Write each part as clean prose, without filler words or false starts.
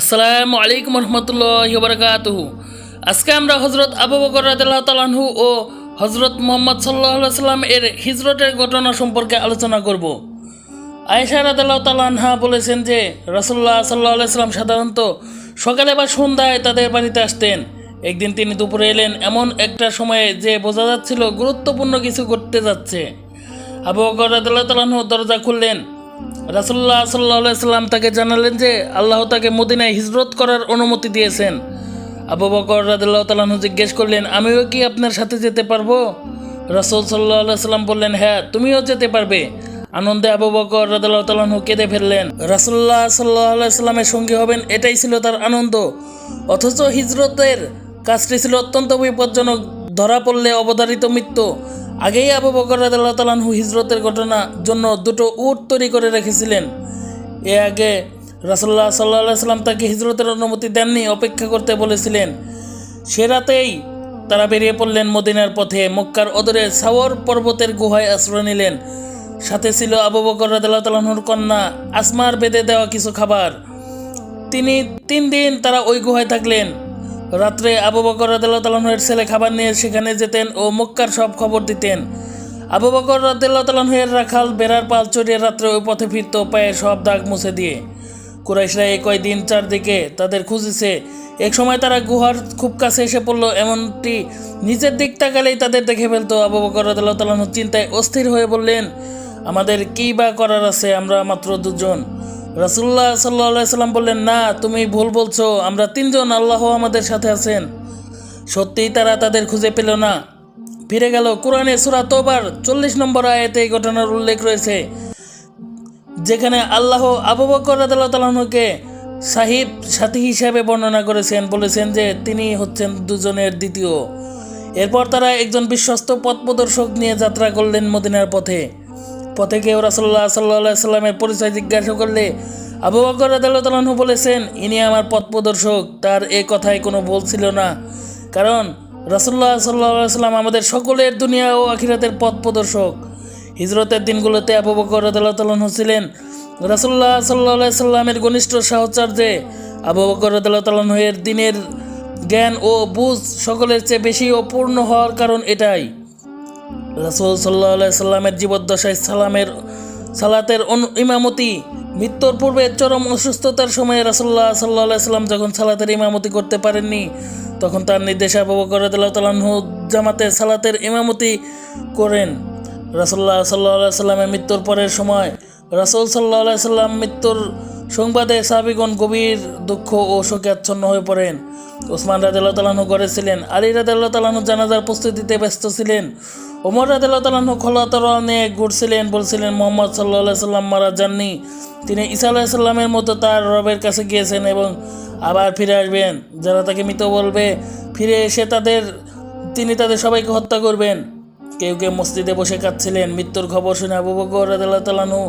আসসালামু আলাইকুম রহমতুল্লাহি ওয়া বারাকাতুহু। আজকে আমরা হজরত আবু বকর রাদিয়াল্লাহু তাআলা আনহু ও হজরত মুহাম্মদ সাল্লাল্লাহু আলাইহি সাল্লাম এর হিজরতের ঘটনা সম্পর্কে আলোচনা করব। আয়েশা রাদিয়াল্লাহু তাআলা আনহা বলেছেন যে রাসূলুল্লাহ সাল্লাল্লাহু আলাইহি সাল্লাম সাধারণত সকালে বা সন্ধ্যায় তাদের বাড়িতে আসতেন। একদিন তিনি দুপুরে এলেন এমন একটা সময়ে যে বোঝা যাচ্ছিল গুরুত্বপূর্ণ কিছু ঘটতে যাচ্ছে। আবু বকর রাদিয়াল্লাহু তাআলা আনহু দরজা খুললেন। রাসূলুল্লাহ সাল্লাল্লাহু আলাইহি সাল্লাম তাকে জানালেন যে আল্লাহ তাকে মদিনায় হিজরত করার অনুমতি দিয়েছেন। আবু বকর রাদিয়াল্লাহু তাআলা আনহু জিজ্ঞেস করলেন, আমিও কি আপনার সাথে যেতে পারবো? রাসূল সাল্লাল্লাহু আলাইহি সাল্লাম বললেন, হ্যাঁ, তুমিও যেতে পারবে। আনন্দে আবু বকর রাদিয়াল্লাহু তাআলা আনহু কেঁদে ফেললেন। রাসূলুল্লাহ সাল্লাল্লাহু আলাইহি সাল্লামের সঙ্গী হবেন, এটাই ছিল তার আনন্দ। অথচ হিজরতের কাজটি ছিল অত্যন্ত বিপজ্জনক। ধরা পড়লে অবধারিত মৃত্যু। আগেই আবু বকর রাদিয়াল্লাহু তাআলা আনহু হিজরতের ঘটনার জন্য দুটো উট তৈরি করে রেখেছিলেন। এর আগে রাসূলুল্লাহ সাল্লাল্লাহু আলাইহি সাল্লাম তাকে হিজরতের অনুমতি দেননি, অপেক্ষা করতে বলেছিলেন। সে রাতেই তারা বেরিয়ে পড়লেন মদিনার পথে। মক্কার অদূরে সাওর পর্বতের গুহায় আশ্রয় নিলেন। সাথে ছিল আবু বকর রাদিয়াল্লাহু তাআলা আনহুর কন্যা আসমার বেঁধে দেওয়া কিছু খাবার। 3 দিন তারা ওই গুহায় থাকলেন। রাত্রে আবু বকর রাদিয়াল্লাহু তাআলা আনহুর ছেলে খাবার নিয়ে সেখানে যেতেন ও মক্কার সব খবর দিতেন। আবু বকর রাদিয়াল্লাহু তাআলা আনহুর রাখাল বেড়ার পাল চড়িয়ে রাত্রে ওই পথে ফিরত, পায়ে সব দাগ মুছে দিয়ে। কুরাইশরা এই কয়দিন চারদিকে তাদের খুঁজেছে। এক সময় তারা গুহার খুব কাছে এসে পড়ল, এমনটি নিচের দিক তাকালেই তাদের দেখে ফেলতো। আবু বকর রাদিয়াল্লাহু তাআলা আনহু চিন্তায় অস্থির হয়ে বললেন, আমাদের কী বা করার আছে? আমরা মাত্র 2 জন। রাসূলুল্লাহ সাল্লাল্লাহু আলাইহি সাল্লাম বললেন, না, তুমি ভুল বলছো, আমরা 3 জন, আল্লাহ আমাদের সাথে আছেন। সত্যিই তারা তাদের খুঁজে পেল না, ফিরে গেল। কোরআনে সূরা তওবার 40 নম্বর আয়াতে এই ঘটনার উল্লেখ রয়েছে, যেখানে আল্লাহ আবু বকর রাদিয়াল্লাহু তাআলা আনহুকে সাথী হিসাবে বর্ণনা করেছেন, বলেছেন যে তিনি হচ্ছেন 2 জনের দ্বিতীয়। এরপর তারা একজন বিশ্বস্ত পথ প্রদর্শক নিয়ে যাত্রা করলেন মদিনার পথে। পথে কেউ রাসূলুল্লাহ সাল্লাল্লাহু আলাইহি সাল্লামের পরিচয় জিজ্ঞাসা করলে আবু বকর রাদিয়াল্লাহু তাআলা আনহু বলেছেন, ইনি আমার পথ প্রদর্শক। তার এ কথায় কোনো ভুল ছিল না, কারণ রাসূলুল্লাহ সাল্লাল্লাহু আলাইহি সাল্লাম আমাদের সকলের দুনিয়া ও আখিরাতের পথ প্রদর্শক। হিজরতের দিনগুলোতে আবু বকর রাদিয়াল্লাহু তাআলা আনহু ছিলেন রাসূলুল্লাহ সাল্লাল্লাহু আলাইহি সাল্লামের ঘনিষ্ঠ সাহচর্যে। আবু বকর রাদিয়াল্লাহু তাআলা আনহু এর দিনের জ্ঞান ও বুঝ সকলের চেয়ে বেশি ও পূর্ণ হওয়ার কারণ এটাই। রাসূল সাল্লাল্লাহু আলাইহি সাল্লামের জীবদ্দশায় সালাতের ইমামতি। মৃত্যুর পূর্বে চরম অসুস্থতার সময়ে রাসূলুল্লাহ সাল্লাল্লাহু আলাইহি সাল্লাম যখন সালাতের ইমামতি করতে পারেননি, তখন তার নির্দেশে আবু বকর রাদিয়াল্লাহু তাআলা আনহু জামাতে সালাতের ইমামতি করেন। রাসূলুল্লাহ সাল্লাল্লাহু আলাইহি সাল্লামের মৃত্যুর পরের সময় রাসূল সাল্লাল্লাহু আলাইহি সাল্লাম মৃত্যুর সংবাদে সাহাবীগণ গভীর দুঃখ ও শোকে আচ্ছন্ন হয়ে পড়েন। ওসমান রাদিয়াল্লাহু তাআলা আনহু ঘরে ছিলেন। আলী রাদিয়াল্লাহু তাআলা আনহু জানাজার প্রস্তুতিতে ব্যস্ত ছিলেন। ওমর রাদিয়াল্লাহু তাআলা আনহু খোলা তরোয়াল নিয়ে ঘুরছিলেন, বলছিলেন, মুহাম্মদ সাল্লাল্লাহু আলাইহি সাল্লাম মারা যাননি, তিনি ঈসা আলাইহিস সালামের মতো তার রবের কাছে গিয়েছেন এবং আবার ফিরে আসবেন। যারা তাকে মৃত বলবে, ফিরে এসে তিনি তাদের সবাইকে হত্যা করবেন। কেউ কেউ মসজিদে বসে কাঁদছিলেন। মৃত্যুর খবর শুনে আবু বকর রাদিয়াল্লাহু তাআলা আনহু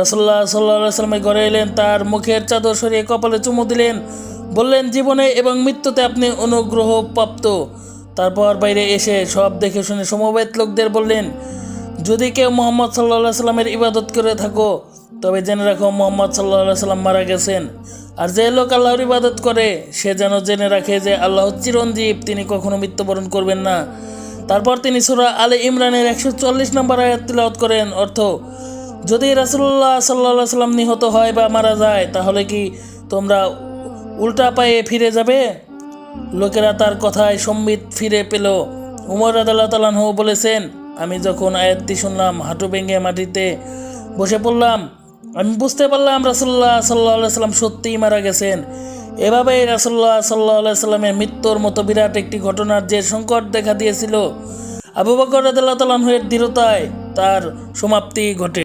রাসূলুল্লাহ সাল্লাল্লাহু আলাইহি সাল্লামের ঘরে এলেন, তার মুখের চাদর সরিয়ে কপালে চুমু দিলেন, বললেন, জীবনে এবং মৃত্যুতে আপনি অনুগ্রহ প্রাপ্ত। তারপর বাইরে এসে সব দেখে শুনে সমবেত লোকদের বললেন, যদি কেউ মুহাম্মদ সাল্লাল্লাহু আলাইহি সাল্লামের ইবাদত করে থাকো, তবে জেনে রাখো মুহাম্মদ সাল্লাল্লাহু আলাইহি সাল্লাম মারা গেছেন। আর যে লোক আল্লাহর ইবাদত করে, সে যেন জেনে রাখে যে আল্লাহ চিরঞ্জীব, তিনি কখনো মৃত্যুবরণ করবেন না। তারপর তিনি সূরা আলে ইমরানের 140 নম্বর আয়াত তিলাওয়াত করেন। অর্থ, যদি রাসূলুল্লাহ সাল্লাল্লাহু আলাইহি সাল্লাম নিহত হয় বা মারা যায়, তাহলে কি তোমরা উল্টা পায়ে ফিরে যাবে? লোকেরা তার কথায় সম্বিত ফিরে পেল। উমর রাদিয়াল্লাহু তাআলা আনহু বলেছেন, আমি যখন আয়াতটি শুনলাম, হাঁটু ভেঙে মাটিতে বসে পড়লাম। আমি বুঝতে পারলাম রাসূলুল্লাহ সাল্লাল্লাহু আলাইহি সাল্লাম সত্যিই মারা গেছেন। এভাবেই রাসূলুল্লাহ সাল্লাল্লাহু আলাইহি সাল্লামের মৃত্যুর মতো বিরাট একটি ঘটনার যে সংকট দেখা দিয়েছিল, আবু বকর রাদিয়াল্লাহু তাআলা আনহু এর দৃঢ়তায় তার সমাপ্তি ঘটে।